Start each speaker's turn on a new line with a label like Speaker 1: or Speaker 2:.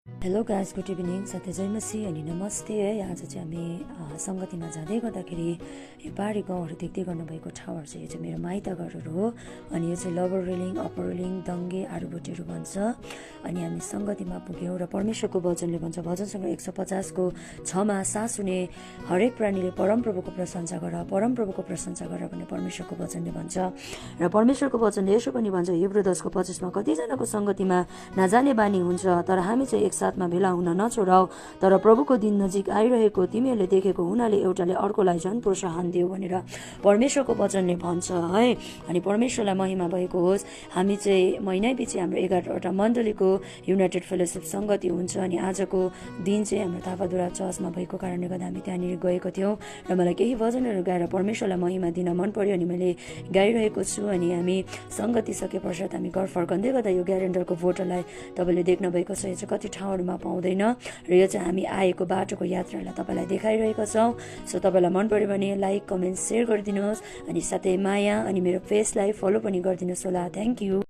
Speaker 1: Hello guys, good evening. साथै जय मसी अनि नमस्ते है। आज चाहिँ हामी सङ्गतिमा जाँदै गर्दाखेरि यो पहाडी गाउँहरू देख्दै गर्नुभएको ठाउँहरू चाहिँ यो चाहिँ मेरो माइत घरहरू हो। अनि यो चाहिँ लोवर रेलिङ, अप्पर रेलिङ, दङ्गे, आरुबोटेहरू भन्छ। अनि हामी सङ्गतिमा पुग्यौँ र परमेश्वरको वचनले भन्छ, भजनसँग 150 को 6मा सास हुने हरेक प्राणीले परमप्रभुको प्रशंसा गर, परमप्रभुको प्रशंसा गर भन्ने परमेश्वरको वचनले भन्छ। र परमेश्वरको वचनले यसो पनि भन्छ, हिब्रू 10 को 25मा, कतिजनाको सङ्गतिमा नजाने बानी हुन्छ, तर हामी चाहिँ एकसाथमा भेला हुन नछोडाऊ, तर प्रभुको दिन नजिक आइरहेको तिमीहरूले देखेको हुनाले एउटाले अर्कोलाई झन् प्रोत्साहन देऊ भनेर परमेश्वरको वचनले भन्छ है। अनि परमेश्वरलाई महिमा भएको होस्। हामी चाहिँ महिनैपछि हाम्रो 11वटा मण्डलीको युनाइटेड फेलोसिप सङ्गति हुन्छ। अनि आजको दिन चाहिँ हाम्रो थापादुरा चर्चमा भएको कारणले गर्दा हामी त्यहाँनिर गएको थियौँ र मलाई केही भजनहरू गाएर परमेश्वरलाई महिमा दिन मन पर्यो अनि मैले गाइरहेको छु। अनि हामी सङ्गति सके पश्चात हामी घर फर्कँदै गर्दा यो ग्यारेन्डरको भोटरलाई तपाईँले देख्न भएको छ। यो चाहिँ कति ठाउँहरूमा पाउँदैन र यो चाहिँ हामी आएको बाटोको यात्रालाई तपाईँलाई देखाइरहेका छौँ। सो तपाईँलाई मन पर्यो भने लाइक, कमेन्ट, सेयर गरिदिनुहोस् अनि साथै माया अनि मेरो पेजलाई फलो पनि गरिदिनुहोस् होला। Thank you.